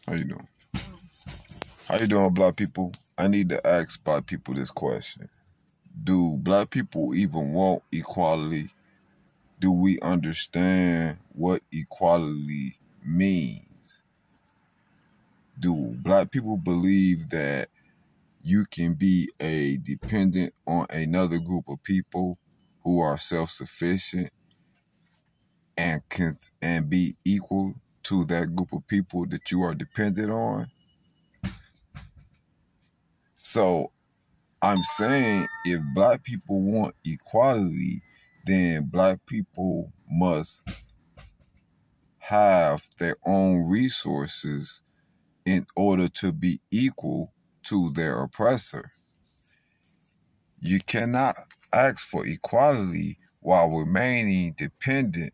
How you doing? How you doing, black people? I need to ask black people this question. Do black people even want equality? Do we understand what equality means? Do black people believe that you can be a dependent on another group of people who are self-sufficient and be equal to that group of people that you are dependent on? So I'm saying if black people want equality, then black people must have their own resources in order to be equal to their oppressor. You cannot ask for equality while remaining dependent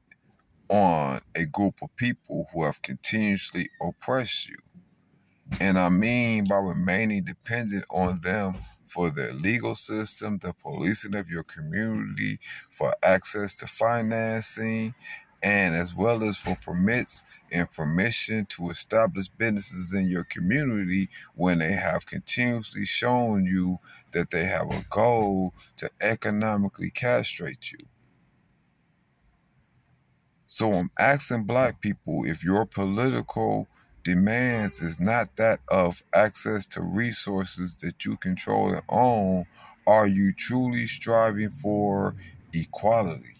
on a group of people who have continuously oppressed you. And I mean by remaining dependent on them for the legal system, the policing of your community, for access to financing, and as well as for permits and permission to establish businesses in your community when they have continuously shown you that they have a goal to economically castrate you. So I'm asking black people, if your political demands is not that of access to resources that you control and own, are you truly striving for equality?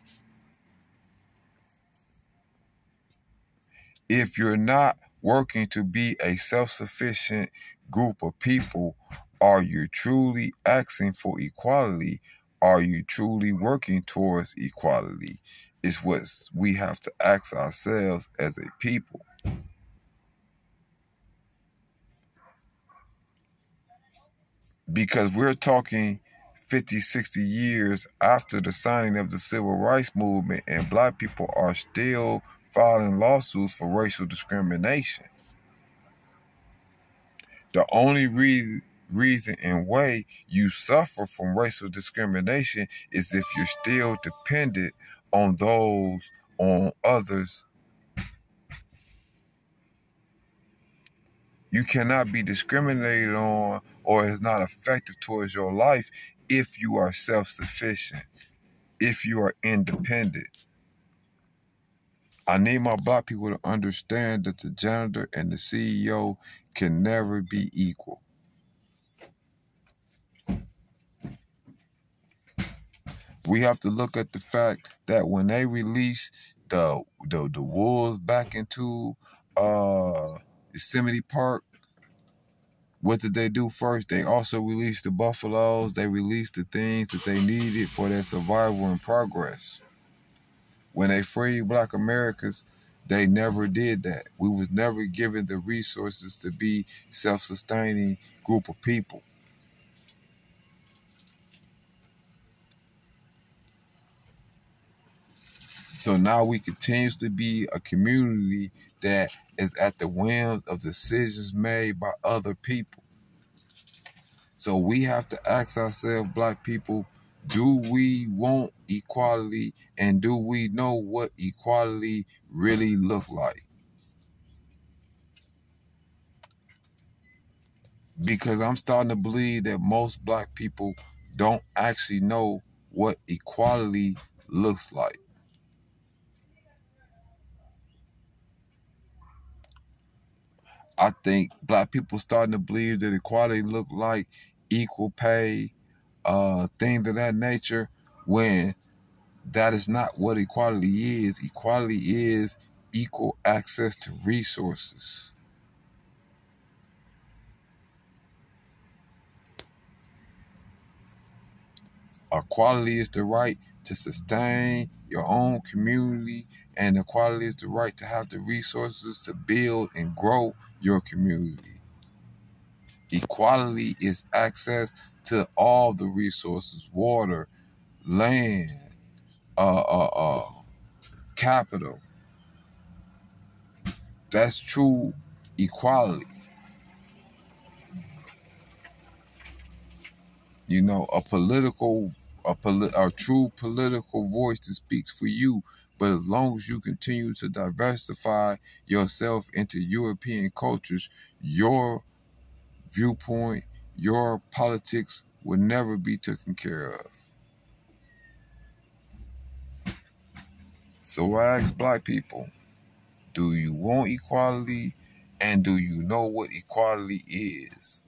If you're not working to be a self-sufficient group of people, are you truly asking for equality? Are you truly working towards equality? Is what we have to ask ourselves as a people. Because we're talking 50, 60 years after the signing of the Civil Rights Movement, and black people are still filing lawsuits for racial discrimination. The only reason and way you suffer from racial discrimination is if you're still dependent on others. You cannot be discriminated on or is not effective towards your life if you are self-sufficient, if you are independent. I need my black people to understand that the janitor and the CEO can never be equal. We have to look at the fact that when they release the wolves back into Yosemite Park, what did they do first? They also released the buffaloes. They released the things that they needed for their survival and progress. When they freed Black Americans, they never did that. We was never given the resources to be self-sustaining group of people. So now we continuously be a community that is at the whims of decisions made by other people. So we have to ask ourselves, black people, do we want equality, and do we know what equality really look like? Because I'm starting to believe that most black people don't actually know what equality looks like. I think black people starting to believe that equality look like equal pay, things of that nature, when that is not what equality is. Equality is equal access to resources. Equality is the right to sustain your own community, and equality is the right to have the resources to build and grow your community. Equality is access to all the resources: water, land, capital. That's true equality. A true political voice that speaks for you But as long as you continue to diversify yourself into European cultures, your viewpoint, your politics will never be taken care of. So I ask black people, do you want equality? And do you know what equality is?